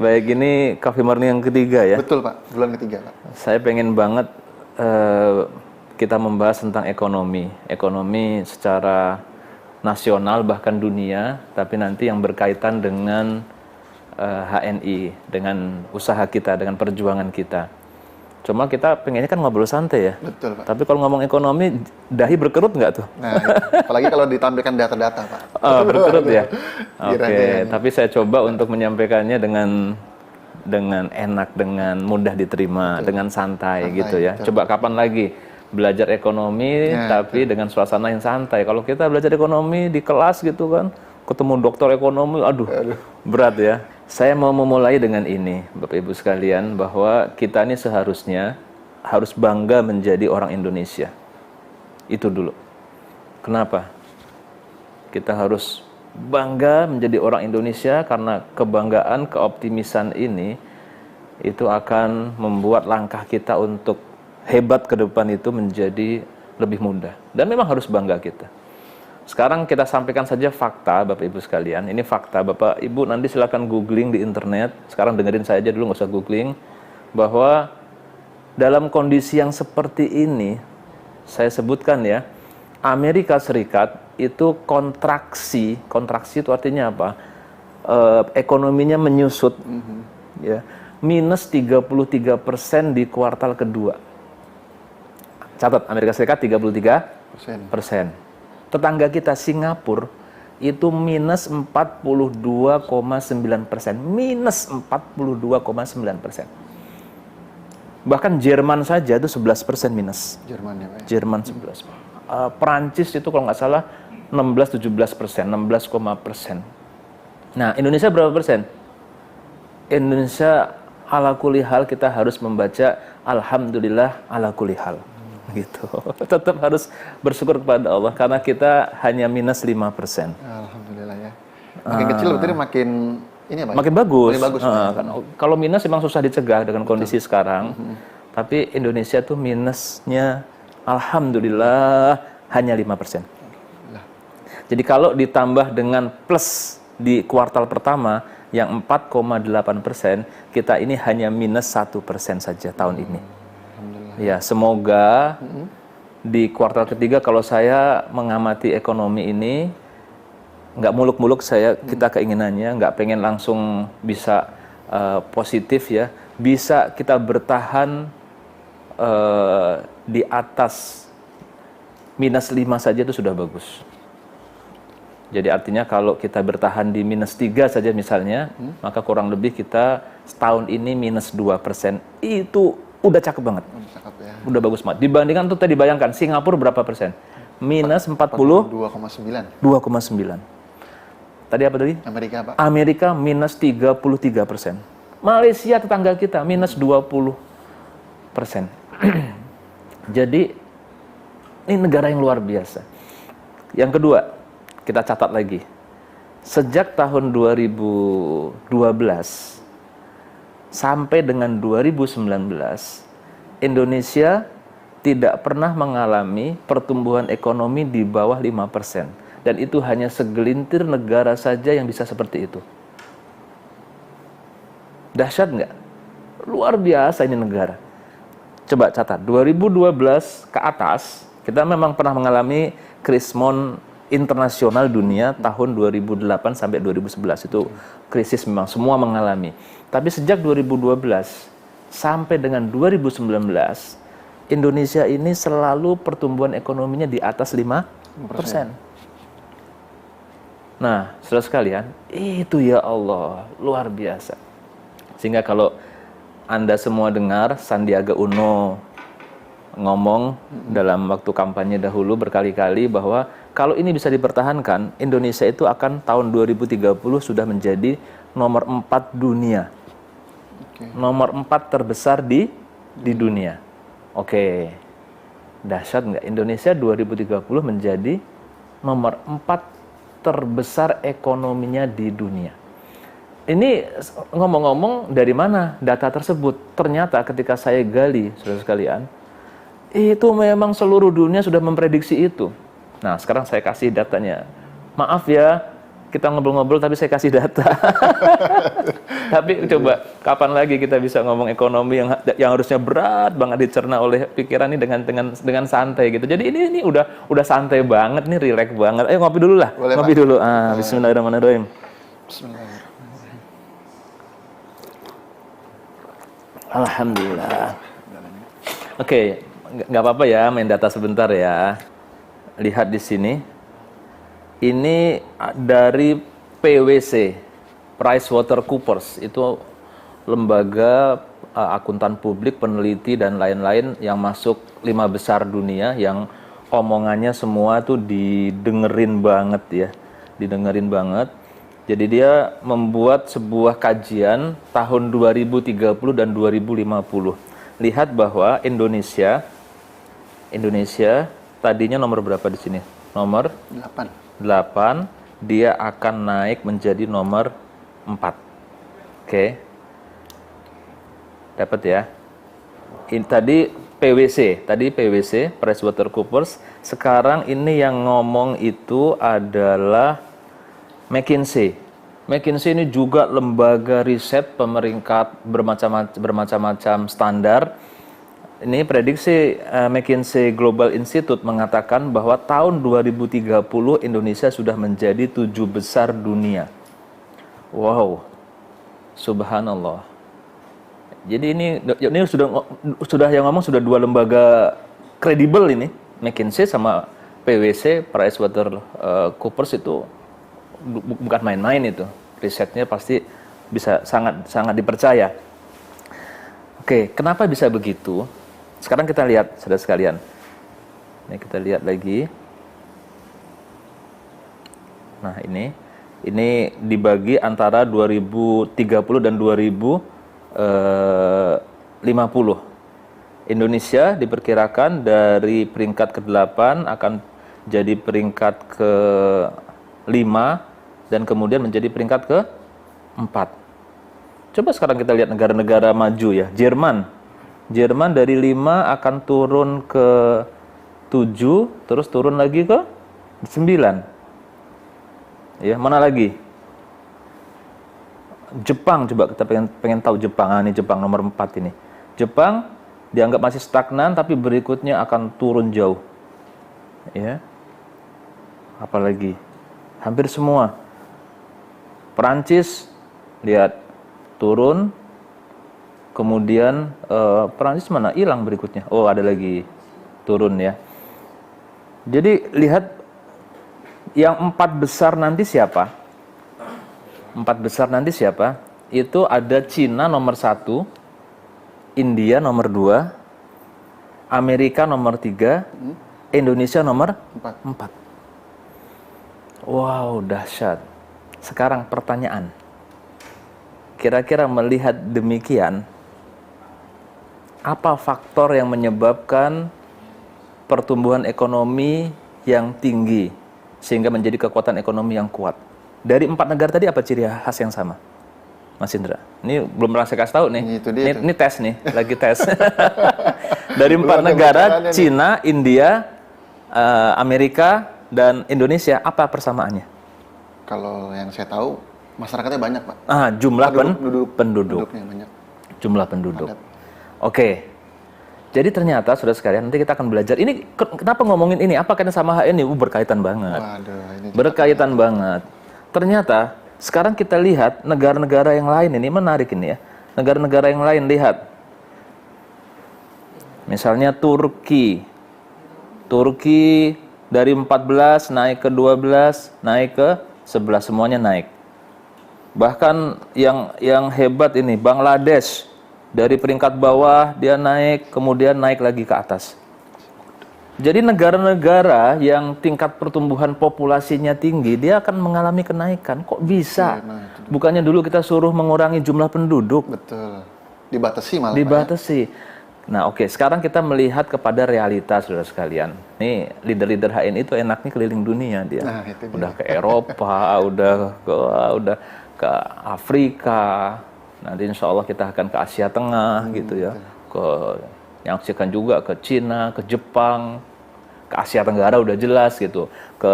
Baik, ini Coffee Morning yang ketiga ya? Betul Pak, bulan ketiga Pak. Saya pengen banget kita membahas tentang ekonomi. Ekonomi secara nasional bahkan dunia, tapi nanti yang berkaitan dengan HNI, dengan usaha kita, dengan perjuangan kita. Cuma kita pengennya kan ngobrol santai ya. Betul Pak. Tapi kalau ngomong ekonomi, dahi berkerut nggak tuh? Nah, apalagi kalau ditampilkan data-data Pak. Oh, berkerut ya? Oke, Kira-kira. tapi saya coba untuk menyampaikannya dengan enak, dengan mudah diterima, dengan santai gitu ya. Betul. Coba kapan lagi belajar ekonomi tapi dengan suasana yang santai. Kalau kita belajar ekonomi di kelas gitu kan, ketemu dokter ekonomi, aduh. Berat ya. Saya mau memulai dengan ini, Bapak Ibu sekalian, bahwa kita ini seharusnya harus bangga menjadi orang Indonesia. Itu dulu. Kenapa? Kita harus bangga menjadi orang Indonesia karena kebanggaan, keoptimisan ini itu akan membuat langkah kita untuk hebat ke depan itu menjadi lebih mudah. Dan memang harus bangga kita. Sekarang kita sampaikan saja fakta, Bapak Ibu sekalian. Ini fakta, Bapak Ibu nanti silakan googling di internet. Sekarang dengerin saya aja dulu, nggak usah googling. Bahwa dalam kondisi yang seperti ini, saya sebutkan ya, Amerika Serikat itu kontraksi itu artinya apa? Ekonominya menyusut, ya, minus 33% di kuartal kedua. Catat, Amerika Serikat 33%. Tetangga kita Singapura itu minus 42,9%. Minus 42,9%. Bahkan Jerman saja itu 11% minus. Jerman ya Pak. Jerman 11. Perancis itu kalau nggak salah 16-17%, 16%. Nah, Indonesia berapa persen? Indonesia ala kulli hal kita harus membaca alhamdulillah ala kulli hal. Gitu. Tetap harus bersyukur kepada Allah karena kita hanya minus 5%. Alhamdulillah ya. Makin kecil berarti makin ini ya Pak? Makin bagus. Makin bagus kalau minus memang susah dicegah dengan kondisi sekarang. Tapi Indonesia tuh minusnya alhamdulillah hanya 5%. Jadi kalau ditambah dengan plus di kuartal pertama yang 4,8%, kita ini hanya minus 1% saja tahun ini. Ya, semoga di kuartal ketiga kalau saya mengamati ekonomi ini nggak muluk-muluk kita keinginannya, nggak pengen langsung bisa positif ya, bisa kita bertahan di atas minus 5 saja itu sudah bagus. Jadi artinya kalau kita bertahan di minus 3 saja misalnya, maka kurang lebih kita setahun ini minus 2%. Itu udah cakep banget. Udah bagus banget. Dibandingkan tuh tadi bayangkan Singapura berapa persen? Minus 42,9. 2,9. Tadi apa tadi? Amerika Pak. Amerika minus 33%. Malaysia tetangga kita minus 20%. Jadi ini negara yang luar biasa. Yang kedua, kita catat lagi. Sejak tahun 2012 sampai dengan 2019, Indonesia tidak pernah mengalami pertumbuhan ekonomi di bawah 5%. Dan itu hanya segelintir negara saja yang bisa seperti itu. Dahsyat nggak? Luar biasa ini negara. Coba catat, 2012 ke atas, kita memang pernah mengalami krismon internasional dunia tahun 2008 sampai 2011. Itu krisis memang semua mengalami. Tapi sejak 2012 sampai dengan 2019, Indonesia ini selalu pertumbuhan ekonominya di atas 5%. Nah, saudara sekalian, itu ya Allah, luar biasa. Sehingga kalau Anda semua dengar Sandiaga Uno ngomong dalam waktu kampanye dahulu berkali-kali bahwa kalau ini bisa dipertahankan, Indonesia itu akan tahun 2030 sudah menjadi nomor 4 dunia. Nomor 4 terbesar di dunia. Oke. Dahsyat nggak? Indonesia 2030 menjadi nomor 4 terbesar ekonominya di dunia. Ini ngomong-ngomong dari mana data tersebut? Ternyata ketika saya gali, saudara sekalian, itu memang seluruh dunia sudah memprediksi itu. Nah, sekarang saya kasih datanya. Maaf ya, kita ngobrol-ngobrol tapi saya kasih data. Tapi coba kapan lagi kita bisa ngomong ekonomi yang harusnya berat banget dicerna oleh pikiran ini dengan santai gitu. Jadi ini udah santai banget nih, rileks banget. Ayo ngopi dulu lah. Boleh, ngopi Pak. dulu. Bismillahirrahmanirrahim. Bismillahirrahmanirrahim. Alhamdulillah. Oke, nggak apa-apa ya main data sebentar ya. Lihat di sini. Ini dari PwC, PricewaterhouseCoopers, itu lembaga akuntan publik, peneliti dan lain-lain yang masuk 5 besar dunia, yang omongannya semua tuh didengerin banget ya, didengerin banget. Jadi dia membuat sebuah kajian tahun 2030 dan 2050. Lihat bahwa Indonesia tadinya nomor berapa di sini? Nomor 8, dia akan naik menjadi nomor 4. Oke. Dapat ya? Ini tadi PwC, PricewaterhouseCoopers. Sekarang ini yang ngomong itu adalah McKinsey. McKinsey ini juga lembaga riset pemeringkat bermacam-macam standar. Ini prediksi McKinsey Global Institute mengatakan bahwa tahun 2030 Indonesia sudah menjadi 7 besar dunia. Wow, subhanallah. Jadi ini sudah yang ngomong sudah 2 lembaga kredibel ini, McKinsey sama PwC, PricewaterhouseCoopers itu bukan main-main itu. Risetnya pasti bisa sangat dipercaya. Oke, kenapa bisa begitu? Sekarang kita lihat, saudara sekalian. Ini kita lihat lagi. Nah, ini dibagi antara 2030 dan 2050. Indonesia diperkirakan dari peringkat ke-8 akan jadi peringkat ke-5 dan kemudian menjadi peringkat ke-4. Coba sekarang kita lihat negara-negara maju ya. Jerman dari 5 akan turun ke 7, terus turun lagi ke 9. Ya, mana lagi? Jepang, coba kita pengen tahu Jepang. Ini Jepang nomor 4 ini. Jepang dianggap masih stagnan, tapi berikutnya akan turun jauh. Ya. Apalagi? Hampir semua. Perancis, lihat, turun. Kemudian Perancis mana? Hilang berikutnya. Oh, ada lagi turun ya. Jadi lihat yang 4 besar nanti siapa? 4 besar nanti siapa? Itu ada Cina nomor 1, India nomor 2, Amerika nomor 3, Indonesia nomor 4. Wow, dahsyat. Sekarang pertanyaan. Kira-kira melihat demikian, apa faktor yang menyebabkan pertumbuhan ekonomi yang tinggi sehingga menjadi kekuatan ekonomi yang kuat? Dari 4 negara tadi apa ciri khas yang sama, Mas Indra? Ini belum pernah saya kasih tahu nih. Ini tes nih, lagi tes. Dari 4 negara, Cina, India, Amerika, dan Indonesia, apa persamaannya? Kalau yang saya tahu, masyarakatnya banyak, Pak. Jumlah penduduk. Penduduknya banyak. Jumlah penduduk. Oke. Jadi ternyata, saudara sekalian, nanti kita akan belajar. Ini kenapa ngomongin ini? Apa kaitannya sama HN ini? Berkaitan banget. Waduh, ini berkaitan banget. Ternyata, sekarang kita lihat negara-negara yang lain ini, menarik ini ya. Negara-negara yang lain, lihat. Misalnya Turki. Turki dari 14 naik ke 12, naik ke 11, semuanya naik. Bahkan yang hebat ini, Bangladesh. Dari peringkat bawah dia naik, kemudian naik lagi ke atas. Jadi negara-negara yang tingkat pertumbuhan populasinya tinggi, dia akan mengalami kenaikan. Kok bisa? Bukannya dulu kita suruh mengurangi jumlah penduduk. Betul. Dibatasi malah. Dibatasi. Nah, oke. Sekarang kita melihat kepada realitas, saudara sekalian. Nih, leader-leader HN itu enaknya keliling dunia dia. Nah, itu udah ke Eropa, udah ke Afrika. Nanti insya Allah kita akan ke Asia Tengah gitu ya. Nyaksikan juga ke Cina, ke Jepang, ke Asia Tenggara udah jelas gitu. Ke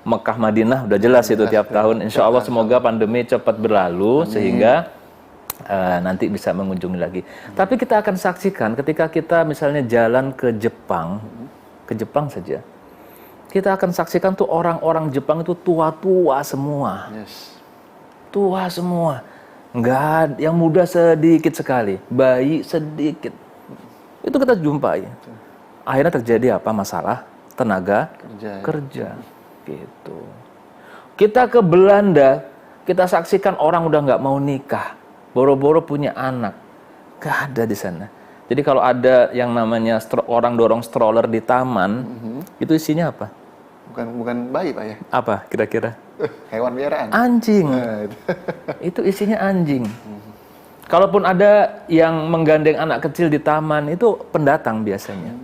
Mekah Madinah udah jelas itu tiap tahun. Insya Allah semoga pandemi cepat berlalu sehingga nanti bisa mengunjungi lagi. Tapi kita akan saksikan ketika kita misalnya jalan ke Jepang saja, kita akan saksikan tuh orang-orang Jepang itu tua-tua semua, tua semua, nggak yang muda sedikit sekali, bayi sedikit. Itu kita jumpai. Akhirnya terjadi apa? Masalah tenaga kerja. Gitu. Kita ke Belanda, kita saksikan orang udah nggak mau nikah, boro-boro punya anak, nggak ada di sana. Jadi kalau ada yang namanya orang dorong stroller di taman, itu isinya apa? Bukan bayi Pak ya? Apa kira-kira? Hewan peliharaan. Anjing. Itu isinya anjing. Kalaupun ada yang menggandeng anak kecil di taman, itu pendatang biasanya.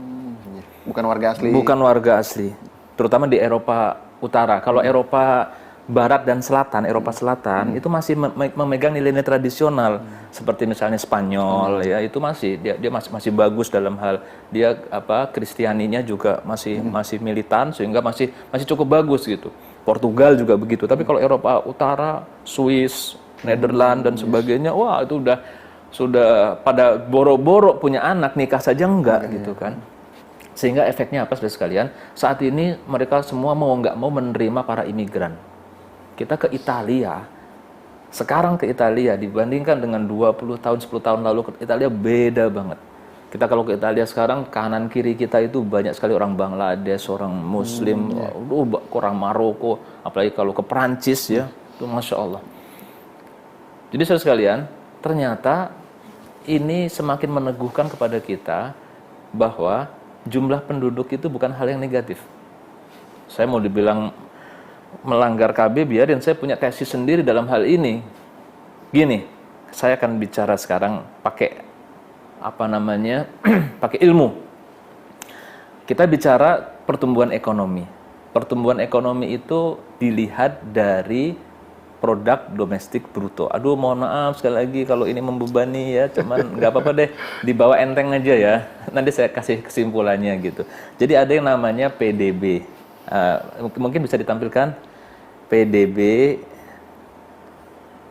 Bukan warga asli. Bukan warga asli. Terutama di Eropa Utara. Kalau Eropa Barat dan Selatan, Eropa Selatan itu masih memegang nilai-nilai tradisional seperti misalnya Spanyol ya, itu masih dia masih bagus dalam hal dia Kristianinya juga masih militan sehingga masih cukup bagus gitu. Portugal juga begitu. Tapi kalau Eropa Utara, Swiss, Netherlands dan sebagainya, wah itu sudah pada boro-boro punya anak, nikah saja enggak gitu kan. Sehingga efeknya apa saudara sekalian? Saat ini mereka semua mau nggak mau menerima para imigran. Kita ke Italia, sekarang ke Italia dibandingkan dengan 20 tahun, 10 tahun lalu ke Italia beda banget. Kita kalau ke Italia sekarang, kanan kiri kita itu banyak sekali orang Bangladesh, orang Muslim, orang Maroko, apalagi kalau ke Perancis ya, itu Masya Allah. Jadi saudara sekalian, ternyata ini semakin meneguhkan kepada kita bahwa jumlah penduduk itu bukan hal yang negatif. Saya mau dibilang melanggar KB, biarin, saya punya tesis sendiri dalam hal ini. Gini, saya akan bicara sekarang pakai pakai ilmu. Kita bicara pertumbuhan ekonomi. Pertumbuhan ekonomi itu dilihat dari produk domestik bruto. Aduh, mohon maaf sekali lagi kalau ini membebani ya, cuman nggak apa-apa deh, dibawa enteng aja ya. Nanti saya kasih kesimpulannya gitu. Jadi ada yang namanya PDB. Mungkin bisa ditampilkan PDB.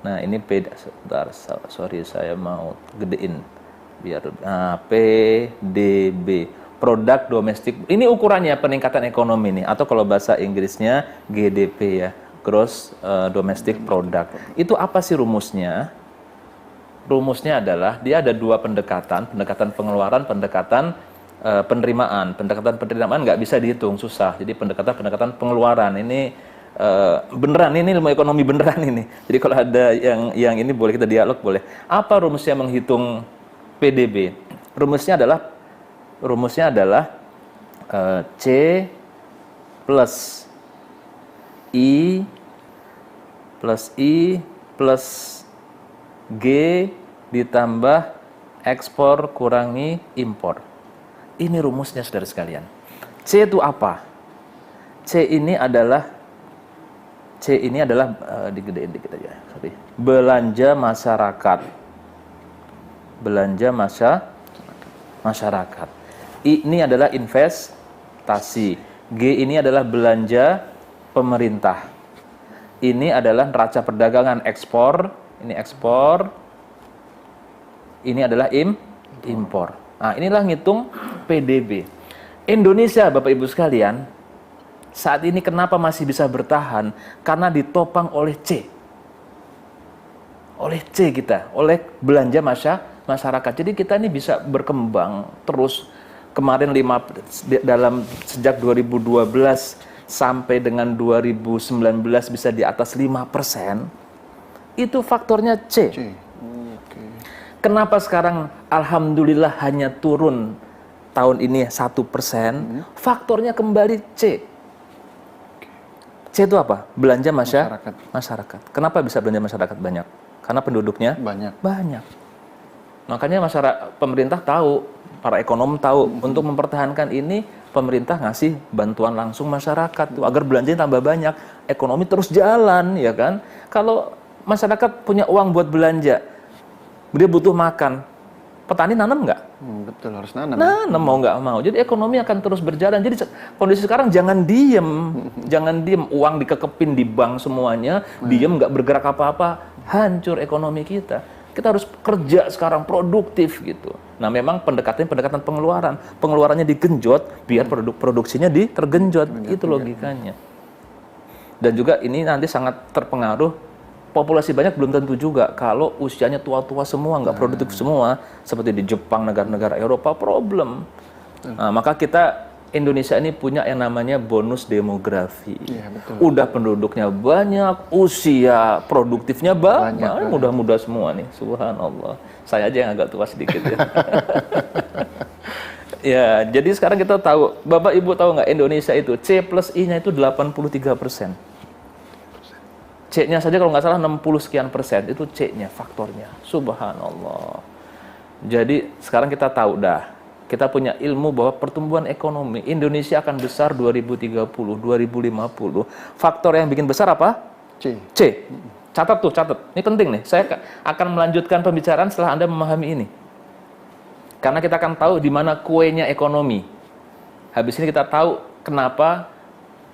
Nah ini sebentar, sorry saya mau gedein biar PDB, produk domestik. Ini ukurannya peningkatan ekonomi nih, atau kalau bahasa Inggrisnya GDP ya. Gross Domestic Product. Itu apa sih rumusnya? Rumusnya adalah dia ada dua pendekatan pengeluaran, pendekatan penerimaan. Pendekatan penerimaan nggak bisa dihitung, susah. Jadi pendekatan pengeluaran ini beneran, ini ilmu ekonomi beneran ini. Jadi kalau ada yang ini boleh kita dialog boleh. Apa rumusnya menghitung PDB? Rumusnya adalah C plus I plus G ditambah ekspor kurangi impor. Ini rumusnya saudara sekalian. C itu apa? C ini adalah digedein dikit aja. Sorry. Belanja masyarakat. I ini adalah investasi. G ini adalah belanja pemerintah. Ini adalah neraca perdagangan, ekspor. Ini ekspor. Ini adalah impor. Nah, inilah ngitung PDB. Indonesia, Bapak Ibu sekalian, saat ini kenapa masih bisa bertahan? Karena ditopang oleh C. Oleh C kita, oleh belanja masyarakat. Jadi kita ini bisa berkembang terus. Kemarin sejak 2012 sampai dengan 2019 bisa di atas 5%, itu faktornya C. Kenapa sekarang Alhamdulillah hanya turun tahun ini 1%, faktornya kembali C. C itu apa? Belanja masyarakat. Kenapa bisa belanja masyarakat banyak? Karena penduduknya banyak. Makanya pemerintah tahu, para ekonom tahu, untuk mempertahankan ini, pemerintah ngasih bantuan langsung masyarakat tuh agar belanjanya tambah banyak, ekonomi terus jalan, ya kan? Kalau masyarakat punya uang buat belanja, dia butuh makan, Petani nanam nggak? Betul, harus nanam. Nanam mau nggak mau. Jadi ekonomi akan terus berjalan. Jadi kondisi sekarang jangan diem. Jangan diem. Uang dikekepin di bank semuanya. Diem nggak bergerak apa-apa. Hancur ekonomi kita. Kita harus kerja sekarang, produktif gitu. Nah memang pendekatan pengeluaran. Pengeluarannya digenjot biar produksinya tergenjot. Itu logikanya. Dan juga ini nanti sangat terpengaruh. Populasi banyak belum tentu juga. Kalau usianya tua-tua semua, nggak produktif semua, seperti di Jepang, negara-negara Eropa, problem. Nah, maka kita, Indonesia ini punya yang namanya bonus demografi. Iya, betul. Udah penduduknya banyak, usia produktifnya banyak. Mudah-mudah semua nih, subhanallah. Saya aja yang agak tua sedikit ya. Ya, jadi sekarang kita tahu, Bapak Ibu tahu nggak Indonesia itu, C plus I-nya itu 83%. C-nya saja kalau nggak salah 60 sekian persen, itu C-nya, faktornya. Subhanallah. Jadi sekarang kita tahu dah, kita punya ilmu bahwa pertumbuhan ekonomi Indonesia akan besar 2030, 2050. Faktor yang bikin besar apa? C. Catat tuh, catat. Ini penting nih. Saya akan melanjutkan pembicaraan setelah Anda memahami ini. Karena kita akan tahu di mana kuenya ekonomi. Habis ini kita tahu kenapa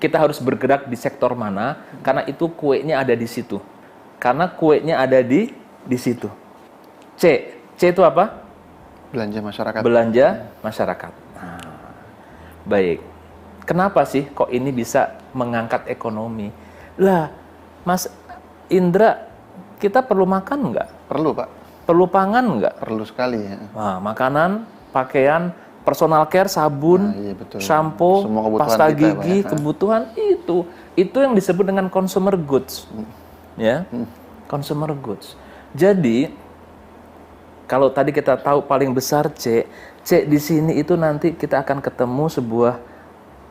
kita harus bergerak di sektor mana, karena itu kuenya ada di situ. Karena kuenya ada di situ. C itu apa? Belanja masyarakat. Belanja masyarakat. Nah, baik. Kenapa sih kok ini bisa mengangkat ekonomi? Lah, Mas Indra, kita perlu makan nggak? Perlu, Pak. Perlu pangan nggak? Perlu sekali ya. Nah, makanan, pakaian, personal care, sabun, iya, betul. shampoo, pasta gigi, kita, kebutuhan itu yang disebut dengan consumer goods, ya, consumer goods. Jadi kalau tadi kita tahu paling besar C di sini itu nanti kita akan ketemu sebuah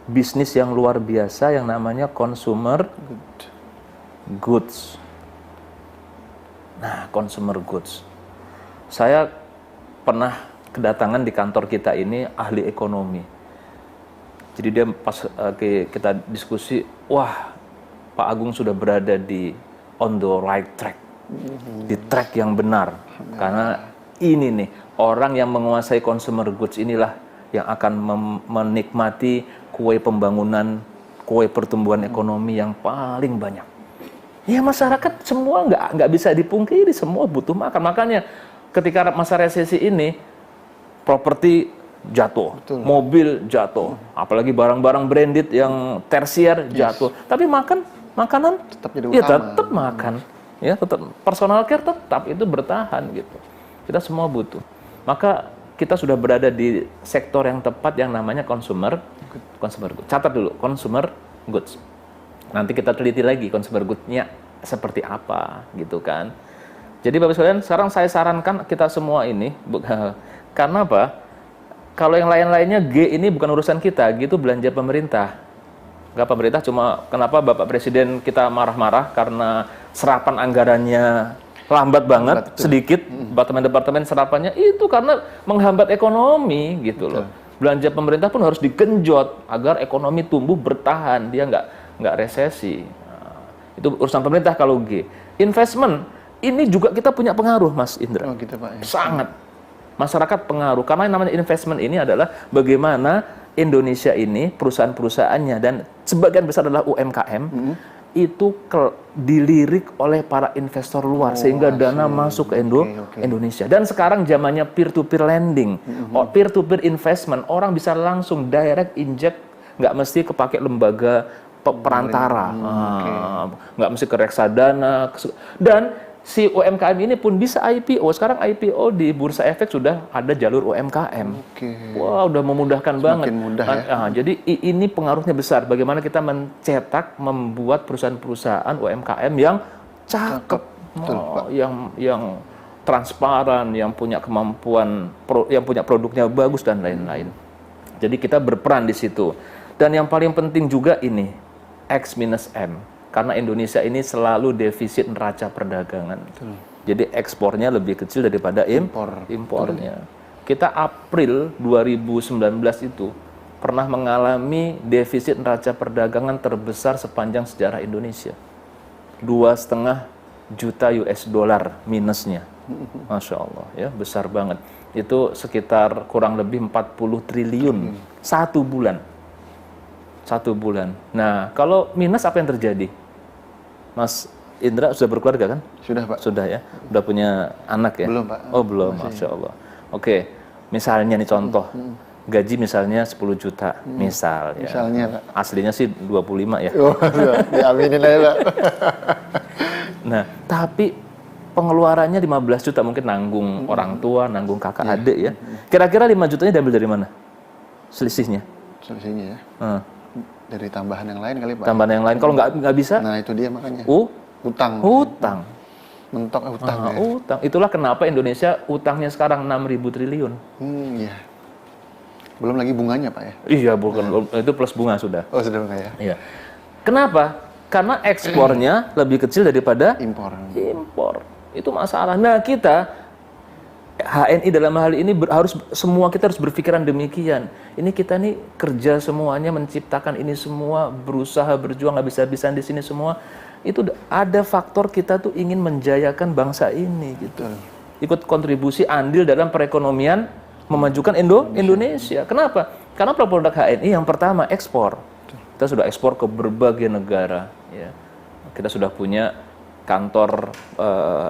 bisnis yang luar biasa yang namanya consumer goods. Nah, consumer goods. Saya pernah kedatangan di kantor kita ini ahli ekonomi. Jadi dia pas kita diskusi, wah Pak Agung sudah berada on the right track, di track yang benar. Karena ini nih, orang yang menguasai consumer goods inilah yang akan menikmati kue pembangunan, kue pertumbuhan ekonomi yang paling banyak. Ya masyarakat semua nggak bisa dipungkiri, semua butuh makan. Makanya ketika masa resesi ini, properti jatuh, betul, mobil jatuh, apalagi barang-barang branded yang tersier jatuh. Tapi makanan tetap jadi ya utama. Tetap makan, ya tetap personal care tetap itu bertahan gitu. Kita semua butuh. Maka kita sudah berada di sektor yang tepat yang namanya consumer goods. Catat dulu, consumer goods. Nanti kita teliti lagi consumer goods-nya seperti apa gitu kan. Jadi Bapak sekalian, sekarang saya sarankan kita semua ini karena apa? Kalau yang lain-lainnya G ini bukan urusan kita, gitu belanja pemerintah. Enggak, pemerintah cuma kenapa Bapak Presiden kita marah-marah karena serapan anggarannya lambat banget, sedikit, departemen-departemen serapannya itu karena menghambat ekonomi gitu loh. Belanja pemerintah pun harus digenjot agar ekonomi tumbuh bertahan, dia nggak resesi. Nah, itu urusan pemerintah kalau G. Investment, ini juga kita punya pengaruh Mas Indra. Oh gitu Pak. Ya. Sangat. Masyarakat pengaruh, karena yang namanya investment ini adalah bagaimana Indonesia ini, perusahaan-perusahaannya dan sebagian besar adalah UMKM, itu dilirik oleh para investor luar, sehingga dana masuk ke Indonesia. Dan sekarang zamannya peer-to-peer lending, peer-to-peer investment, orang bisa langsung direct inject, nggak mesti kepake lembaga perantara, nggak mesti ke reksadana, dan si UMKM ini pun bisa IPO. Sekarang IPO di Bursa Efek sudah ada jalur UMKM. Wah, udah memudahkan banget. Mudah, ya? Jadi ini pengaruhnya besar. Bagaimana kita mencetak, membuat perusahaan-perusahaan UMKM yang cakep, yang transparan, yang punya kemampuan, yang punya produknya bagus dan lain-lain. Jadi kita berperan di situ. Dan yang paling penting juga ini X minus M. Karena Indonesia ini selalu defisit neraca perdagangan. Jadi ekspornya lebih kecil daripada impornya. Kita April 2019 itu pernah mengalami defisit neraca perdagangan terbesar sepanjang sejarah Indonesia. 2,5 juta US dollar minusnya. Masya Allah, ya besar banget. Itu sekitar kurang lebih 40 triliun satu bulan. Satu bulan. Nah, kalau minus apa yang terjadi? Mas Indra sudah berkeluarga kan? Sudah, Pak. Sudah ya? Udah punya anak ya? Belum, Pak. Oh, belum. Masya Allah. Oke, misalnya nih contoh. Gaji misalnya 10 juta, misal ya. Misalnya, Pak. Aslinya sih 25 ya. Oh, diaminin aja, Pak. Nah, tapi pengeluarannya 15 juta, mungkin nanggung orang tua, nanggung kakak adik ya. Kira-kira 5 jutanya diambil dari mana? Selisihnya? Selisihnya ya. Dari tambahan yang lain kali, Pak. Tambahan yang lain. Kalau nggak bisa? Nah, itu dia makanya. Utang. Mentok utang ya. Utang. Itulah kenapa Indonesia utangnya sekarang 6.000 triliun. Iya. Belum lagi bunganya, Pak ya. Iya, bukan. Itu plus bunga sudah. Oh, sudah bunga ya. Iya. Kenapa? Karena ekspornya lebih kecil daripada Impor. Itu masalah. Nah, kita HNI dalam hal ini kita harus berpikiran demikian. Ini kita nih kerja semuanya menciptakan ini semua, berusaha berjuang habis-habisan di sini semua. Itu ada faktor kita tuh ingin menjayakan bangsa ini gitu. Ikut kontribusi andil dalam perekonomian memajukan Indonesia. Kenapa? Karena produk HNI yang pertama ekspor. Kita sudah ekspor ke berbagai negara ya. Kita sudah punya kantor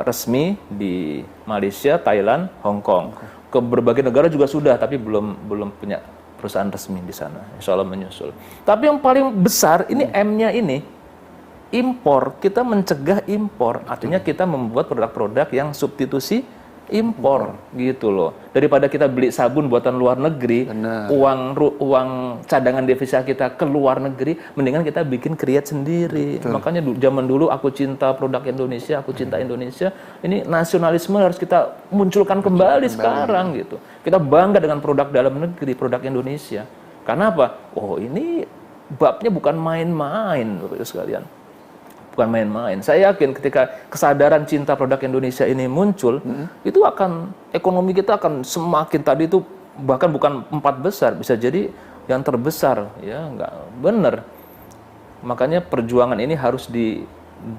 resmi di Malaysia, Thailand, Hong Kong. Ke berbagai negara juga sudah, tapi belum punya perusahaan resmi di sana. Insya Allah menyusul. Tapi yang paling besar ini M-nya ini impor. Kita mencegah impor, artinya kita membuat produk-produk yang substitusi impor gitu loh. Daripada kita beli sabun buatan luar negeri, uang cadangan devisa kita ke luar negeri, mendingan kita bikin create sendiri. Betul. Makanya zaman dulu aku cinta produk Indonesia, aku cinta Indonesia. Ini nasionalisme harus kita munculkan kembali sekarang gitu. Kita bangga dengan produk dalam negeri, produk Indonesia. Karena apa? Oh, ini babnya bukan main-main, Bapak Ibu sekalian. Bukan main-main. Saya yakin ketika kesadaran cinta produk Indonesia ini muncul, itu akan ekonomi kita akan semakin tadi itu bahkan bukan 4 besar, bisa jadi yang terbesar, ya nggak benar. Makanya perjuangan ini harus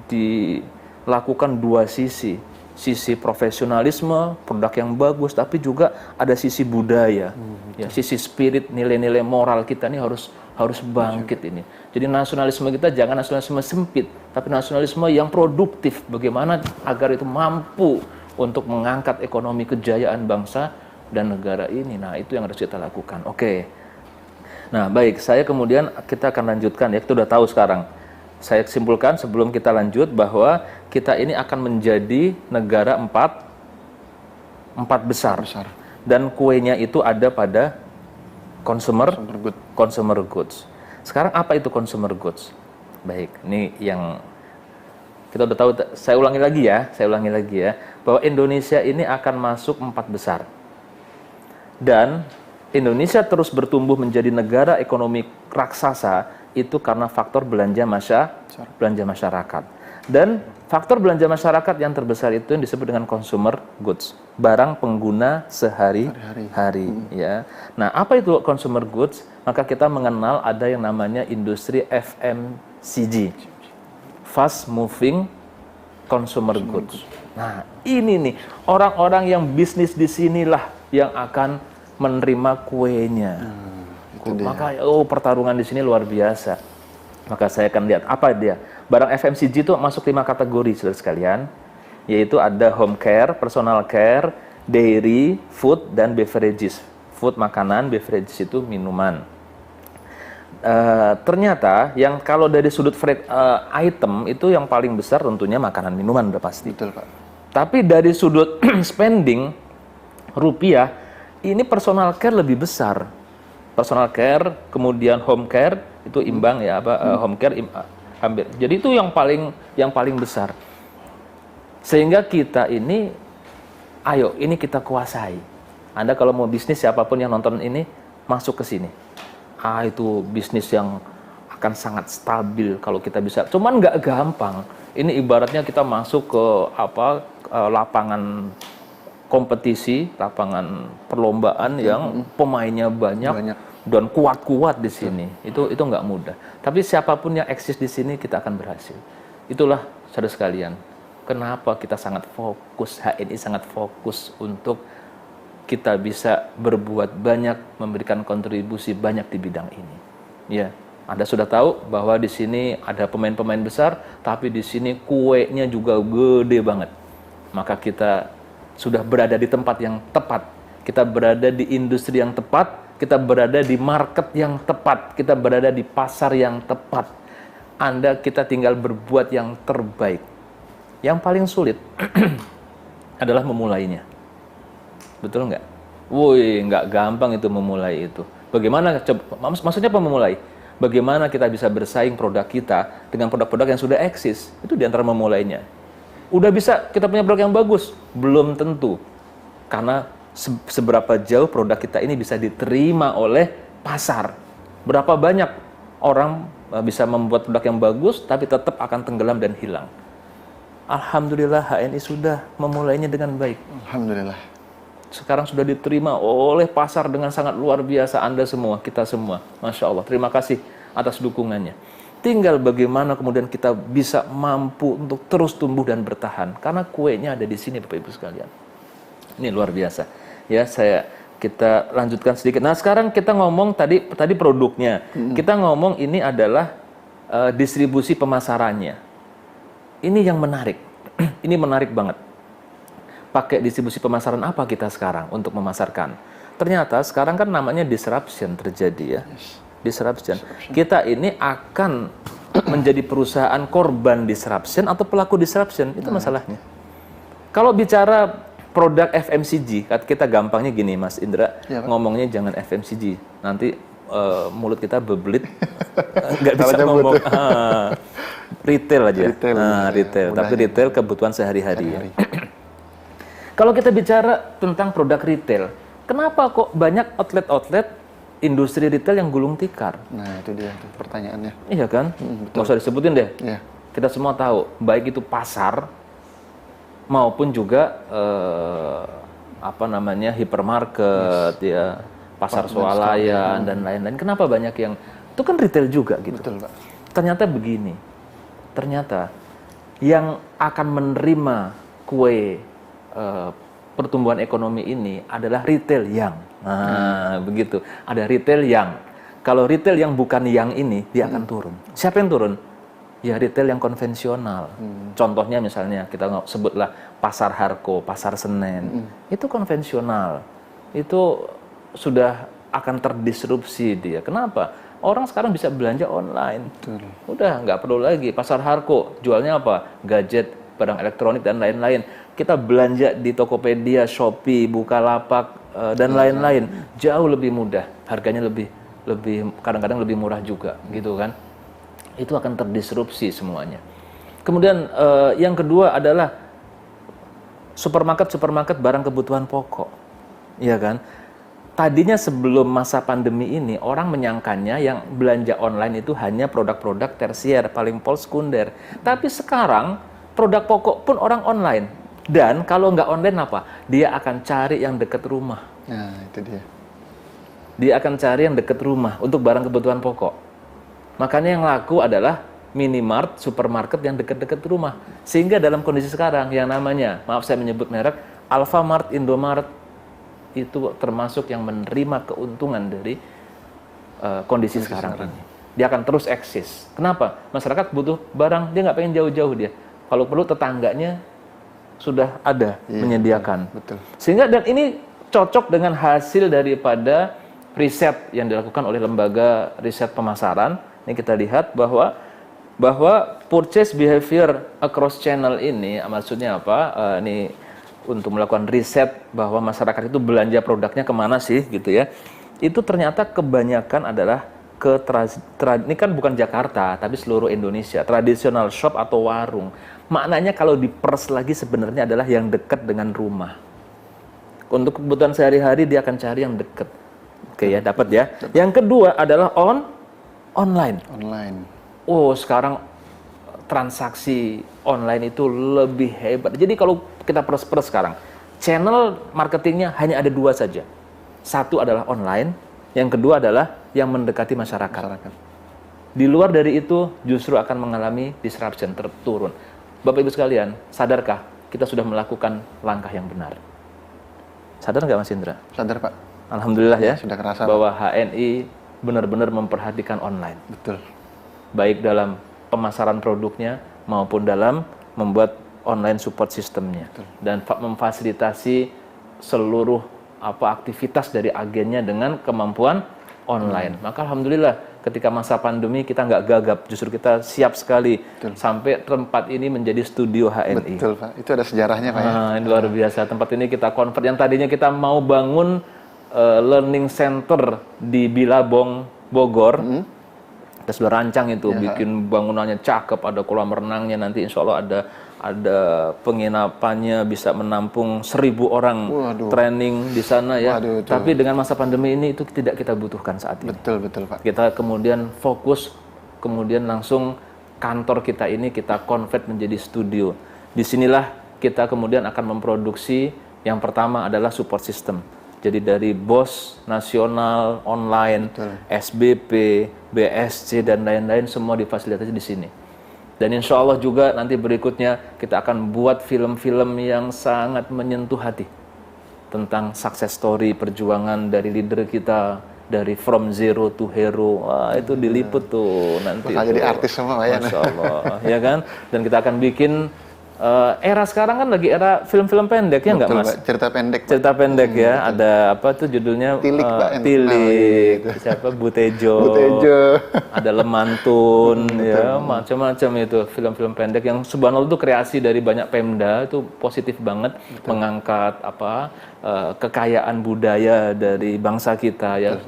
dilakukan dua sisi. Sisi profesionalisme, produk yang bagus, tapi juga ada sisi budaya, ya, sisi spirit, nilai-nilai moral kita ini harus bangkit ini. Jadi nasionalisme kita jangan nasionalisme sempit, tapi nasionalisme yang produktif. Bagaimana agar itu mampu untuk mengangkat ekonomi kejayaan bangsa dan negara ini. Nah, itu yang harus kita lakukan. Oke. Nah, baik. Kita akan lanjutkan ya. Kita udah tahu sekarang. Saya simpulkan sebelum kita lanjut bahwa kita ini akan menjadi negara empat besar. Dan kuenya itu ada pada consumer goods. Sekarang apa itu consumer goods? Baik, ini yang kita udah tahu. Saya ulangi lagi ya, bahwa Indonesia ini akan masuk 4 besar. Dan Indonesia terus bertumbuh menjadi negara ekonomi raksasa itu karena faktor belanja masyarakat. Dan faktor belanja masyarakat yang terbesar itu yang disebut dengan consumer goods, barang pengguna sehari-hari. Ya. Nah, apa itu consumer goods? Maka kita mengenal ada yang namanya industri FMCG, fast moving consumer goods. Nah, ini nih orang-orang yang bisnis di sinilah yang akan menerima kuenya. Maka pertarungan di sini luar biasa. Maka saya akan lihat apa dia. Barang FMCG itu masuk 5 kategori, saudara sekalian, yaitu ada home care, personal care, dairy, food, dan beverages. Food makanan, beverages itu minuman. Ternyata yang kalau dari sudut item itu yang paling besar tentunya makanan minuman udah pasti. Betul, Pak. Tapi dari sudut spending rupiah, ini personal care lebih besar. Personal care, kemudian home care itu imbang ya, home care hampir. Jadi itu yang paling besar. Sehingga kita ini ini kita kuasai. Anda kalau mau bisnis, siapapun yang nonton ini masuk ke sini. Itu bisnis yang akan sangat stabil kalau kita bisa. Cuman nggak gampang. Ini ibaratnya kita masuk ke lapangan kompetisi, lapangan perlombaan yang pemainnya banyak. Dan kuat-kuat di sini. Itu nggak mudah. Tapi siapapun yang eksis di sini kita akan berhasil. Itulah saudara sekalian. kenapa kita sangat fokus, HNI sangat fokus untuk kita bisa berbuat banyak, memberikan kontribusi banyak di bidang ini. Ya, Anda sudah tahu bahwa di sini ada pemain-pemain besar, tapi di sini kuenya juga gede banget. Maka kita sudah berada di tempat yang tepat. Kita berada di industri yang tepat, kita berada di market yang tepat, kita berada di pasar yang tepat. Kita tinggal berbuat yang terbaik. Yang paling sulit adalah memulainya. Betul nggak? Woi, nggak gampang itu memulai itu. Bagaimana? Maksudnya apa memulai? Bagaimana kita bisa bersaing produk kita dengan produk-produk yang sudah eksis? Itu diantara memulainya. Udah bisa kita punya produk yang bagus? Belum tentu. Karena seberapa jauh produk kita ini bisa diterima oleh pasar. Berapa banyak orang bisa membuat produk yang bagus, tapi tetap akan tenggelam dan hilang. Alhamdulillah HNI sudah memulainya dengan baik. Alhamdulillah. Sekarang sudah diterima oleh pasar dengan sangat luar biasa. Anda semua, kita semua. Masya Allah, terima kasih atas dukungannya. Tinggal bagaimana kemudian kita bisa mampu untuk terus tumbuh dan bertahan. Karena kuenya ada di sini Bapak Ibu sekalian. Ini luar biasa. Ya, kita lanjutkan sedikit. Nah, sekarang kita ngomong tadi produknya. Kita ngomong ini adalah distribusi pemasarannya. Ini yang menarik. Ini menarik banget. Pakai distribusi pemasaran apa kita sekarang untuk memasarkan? Ternyata sekarang kan namanya disruption terjadi ya. Disruption. Kita ini akan menjadi perusahaan korban disruption atau pelaku disruption. Itu masalahnya. Kalau bicara produk FMCG, kita gampangnya gini Mas Indra, ya, ngomongnya jangan FMCG. Nanti mulut kita bebelit, nggak bisa ngomong. Retail aja. Retail. Tapi retail kebutuhan sehari-hari. Ya. Kalau kita bicara tentang produk retail, kenapa kok banyak outlet-outlet industri retail yang gulung tikar? Nah, itu dia tuh pertanyaannya. Iya kan? Nggak usah disebutin deh. Ya. Kita semua tahu, baik itu pasar maupun juga hipermarket, ya, pasar swalayan dan lain-lain. Kenapa banyak yang itu kan retail juga gitu? Betul, Pak. Ternyata begini. Ternyata yang akan menerima kue pertumbuhan ekonomi ini adalah retail yang. Nah, begitu. Ada retail yang. Kalau retail yang bukan yang ini, dia akan turun. Siapa yang turun? Ya retail yang konvensional. Contohnya misalnya kita sebutlah Pasar Harko, Pasar Senen. Itu konvensional. Itu sudah akan terdisrupsi dia. Kenapa? Orang sekarang bisa belanja online. Betul. Udah nggak perlu lagi. Pasar Harko jualnya apa? Gadget, barang elektronik dan lain-lain. Kita belanja di Tokopedia, Shopee, Bukalapak dan lain-lain jauh lebih mudah. Harganya lebih kadang-kadang lebih murah juga, gitu kan? Itu akan terdisrupsi semuanya. Kemudian yang kedua adalah supermarket barang kebutuhan pokok, iya kan? Tadinya sebelum masa pandemi ini orang menyangkanya yang belanja online itu hanya produk-produk tersier, paling pol sekunder. Tapi sekarang produk pokok pun orang online. Dan kalau nggak online apa? Dia akan cari yang dekat rumah. Nah, itu dia. Dia akan cari yang dekat rumah untuk barang kebutuhan pokok. Makanya yang laku adalah minimart, supermarket yang dekat-dekat rumah. Sehingga dalam kondisi sekarang yang namanya, maaf saya menyebut merek, Alfamart, Indomaret, itu termasuk yang menerima keuntungan dari kondisi sekarang ini. Dia akan terus eksis. Kenapa? Masyarakat butuh barang, dia nggak pengen jauh-jauh dia. Kalau perlu tetangganya sudah ada menyediakan. Betul. Sehingga dan ini cocok dengan hasil daripada riset yang dilakukan oleh lembaga riset pemasaran. Ini kita lihat bahwa purchase behavior across channel ini maksudnya apa? Ini untuk melakukan riset bahwa masyarakat itu belanja produknya kemana sih gitu ya. Itu ternyata kebanyakan adalah ini kan bukan Jakarta tapi seluruh Indonesia, traditional shop atau warung. Maknanya kalau dipers lagi sebenarnya adalah yang dekat dengan rumah. Untuk kebutuhan sehari-hari dia akan cari yang dekat. Oke ya, dapat ya. Yang kedua adalah online. Oh, sekarang transaksi online itu lebih hebat. Jadi kalau kita pers sekarang, channel marketingnya hanya ada 2 saja. Satu adalah online, yang kedua adalah yang mendekati masyarakat. Di luar dari itu justru akan mengalami disruption, turun. Bapak Ibu sekalian, sadarkah kita sudah melakukan langkah yang benar? Sadar nggak Mas Indra? Sadar Pak. Alhamdulillah ya, sudah kerasa bahwa HNI benar-benar memperhatikan online. Betul. Baik dalam pemasaran produknya maupun dalam membuat online support sistemnya. Betul. Dan memfasilitasi seluruh aktivitas dari agennya dengan kemampuan online. Maka alhamdulillah ketika masa pandemi kita nggak gagap, justru kita siap sekali. Betul. Sampai tempat ini menjadi studio HNI. Betul Pak, itu ada sejarahnya Pak ya. Ini luar biasa. Tempat ini kita convert, yang tadinya kita mau bangun learning center di Bilabong, Bogor. Kita sudah rancang itu, bikin bangunannya cakep, ada kolam renangnya, nanti insya Allah ada penginapannya, bisa menampung 1.000 orang. Waduh. Training di sana ya. Waduh, tapi dengan masa pandemi ini itu tidak kita butuhkan saat ini. Betul Pak. Kita kemudian fokus, kemudian langsung kantor kita ini kita convert menjadi studio. Disinilah kita kemudian akan memproduksi, yang pertama adalah support system. Jadi dari BOS, nasional, online, SBP, BSC, dan lain-lain semua difasilitasi di sini. Dan insya Allah juga nanti berikutnya kita akan buat film-film yang sangat menyentuh hati. Tentang success story, perjuangan dari leader kita, dari from zero to hero. Wah, itu diliput tuh nanti. Bakal jadi artis semua Pak ya. Masya Allah, ya kan? Dan kita akan bikin, era sekarang kan lagi era film-film pendek, ya nggak Mas? Pak. Cerita pendek. Cerita pendek ya, ada apa tuh judulnya? Tilik Pak. Tilik, siapa? Butejo. Ada Lemantun, ya macam-macam itu film-film pendek yang subhanallah itu kreasi dari banyak Pemda, itu positif banget, mengangkat kekayaan budaya dari bangsa kita ya,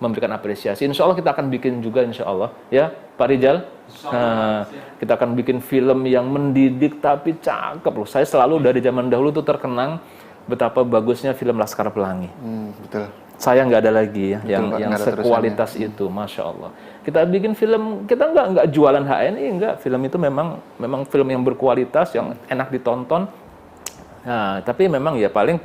memberikan apresiasi. Insya Allah kita akan bikin juga insya Allah ya Pak Rijal. Nah, kita akan bikin film yang mendidik tapi cakep loh. Saya selalu dari zaman dahulu tuh terkenang betapa bagusnya film Laskar Pelangi. Betul. Saya nggak ada lagi ya Betul, yang sekualitas itu, masya Allah. Kita bikin film, kita nggak jualan HNI, nggak. Film itu memang film yang berkualitas, yang enak ditonton. Nah, tapi memang ya paling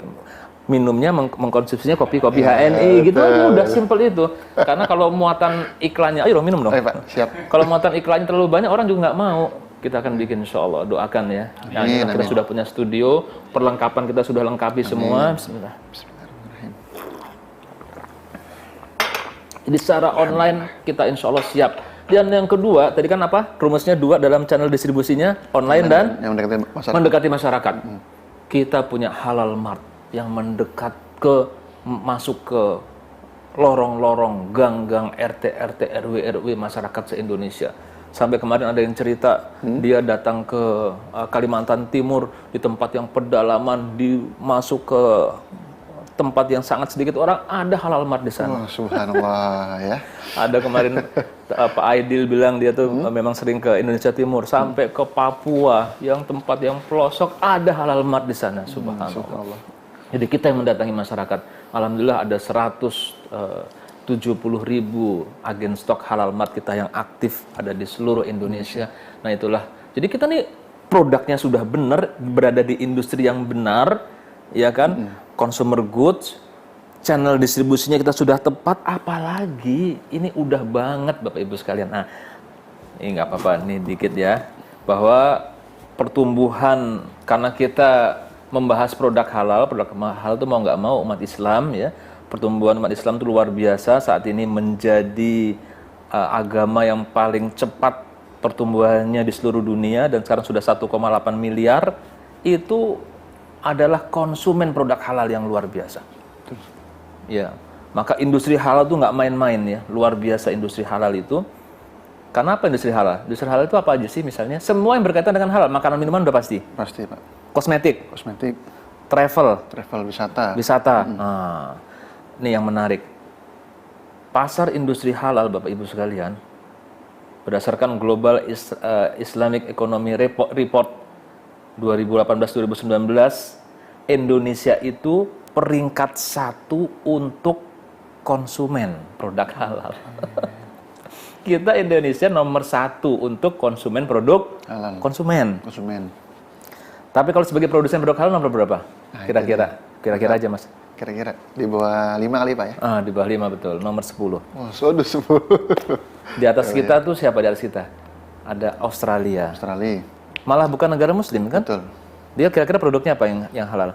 minumnya mengkonsumsinya kopi-kopi HNI gitu aja, udah simple itu. Karena kalau muatan iklannya, ayo minum dong. Pak, siap. Kalau muatan iklannya terlalu banyak, orang juga nggak mau. Kita akan bikin insya Allah, doakan ya. Nah, kita sudah punya studio, perlengkapan kita sudah lengkapi semua. Bismillah. Jadi secara online kita insya Allah siap. Dan yang kedua, tadi kan apa? Rumusnya 2 dalam channel distribusinya, online dan yang mendekati masyarakat. Kita punya Halal Mart yang mendekat masuk ke lorong-lorong, gang-gang, RT, RW masyarakat se-Indonesia. Sampai kemarin ada yang cerita, dia datang ke Kalimantan Timur, di tempat yang pedalaman, masuk ke tempat yang sangat sedikit orang, ada Halal Mart di sana. Subhanallah ya. Ada kemarin Pak Aidil bilang dia tuh memang sering ke Indonesia Timur, sampai ke Papua, yang tempat yang pelosok, ada Halal Mart di sana. Subhanallah. Jadi kita yang mendatangi masyarakat. Alhamdulillah ada 170.000 agen stok Halal Mart kita yang aktif ada di seluruh Indonesia. Nah itulah. Jadi kita nih produknya sudah benar, berada di industri yang benar, ya kan? Consumer goods, channel distribusinya kita sudah tepat, apalagi ini udah banget Bapak Ibu sekalian. Nah, ini nggak apa-apa, ini dikit ya, bahwa pertumbuhan karena kita membahas produk halal itu mau nggak mau umat Islam ya, pertumbuhan umat Islam itu luar biasa saat ini, menjadi agama yang paling cepat pertumbuhannya di seluruh dunia, dan sekarang sudah 1,8 miliar. Itu adalah konsumen produk halal yang luar biasa. Ya, maka industri halal itu nggak main-main ya, luar biasa industri halal itu. Karena apa industri halal? Industri halal itu apa aja sih? Misalnya semua yang berkaitan dengan halal, makanan minuman udah pasti. Pasti Pak. Kosmetik, travel, wisata. Nah, ini yang menarik. Pasar industri halal Bapak Ibu sekalian, berdasarkan Global Islamic Economy Report 2018-2019, Indonesia itu peringkat 1 untuk konsumen produk halal. Kita Indonesia nomor 1 untuk konsumen produk halal. Konsumen. Tapi kalau sebagai produsen produk halal nomor berapa? Kira-kira aja Mas. Kira-kira di bawah 5 kali Pak ya? Di bawah 5 betul, nomor 10. Oh, sudah 10. Di atas kita tuh siapa di atas kita? Ada Australia. Malah bukan negara muslim kan? Betul. Dia kira-kira produknya apa yang halal?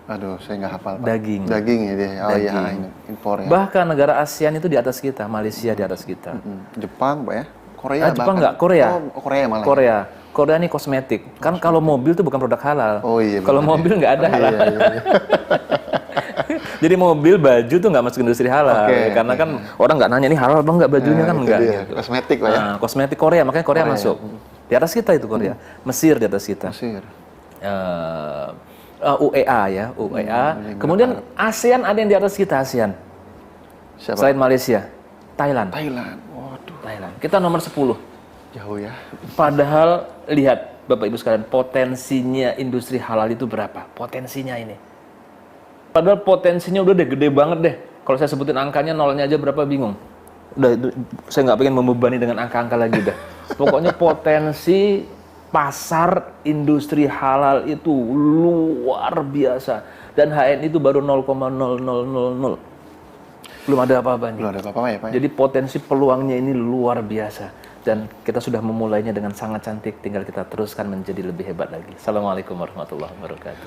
Aduh, saya nggak hafal, Pak. Daging. Daging ya dia. Oh iya, Daging. impor ya. Bahkan negara ASEAN itu di atas kita, Malaysia di atas kita. Jepang, Pak ya. Korea Jepang bahkan. nggak, Korea. Oh, Korea malah. Korea. Korea ini kosmetik. Kan kalau mobil itu bukan produk halal. Oh iya. Kalau benar, mobil ya. nggak ada Oh, halal. iya. Jadi mobil, baju tuh nggak masuk industri halal. Oke, Karena kan orang nggak nanya ini halal apa nggak bajunya kan itu nggak. dia. Gitu. Kosmetik, Pak ya. Nah, kosmetik Korea, makanya Korea masuk. Di atas kita itu Korea. Mesir di atas kita. Mesir. UEA ya, UEA. Kemudian ASEAN ada yang di atas kita, ASEAN. Siapa? Selain Malaysia, Thailand. Thailand. Waduh, Thailand. Kita nomor 10. jauh ya. Padahal lihat Bapak Ibu sekalian, potensinya industri halal itu berapa? Potensinya ini. Padahal potensinya udah gede banget deh. Kalau saya sebutin angkanya, nolnya aja berapa bingung. Udah, saya nggak pengen membebani dengan angka-angka lagi udah. Pokoknya potensi pasar industri halal itu luar biasa. Dan HN itu baru 0,0000. Belum ada apa-apanya. Belum ada apa-apa ya, Pak. Jadi potensi peluangnya ini luar biasa. Dan kita sudah memulainya dengan sangat cantik, tinggal kita teruskan menjadi lebih hebat lagi. Assalamualaikum warahmatullahi wabarakatuh.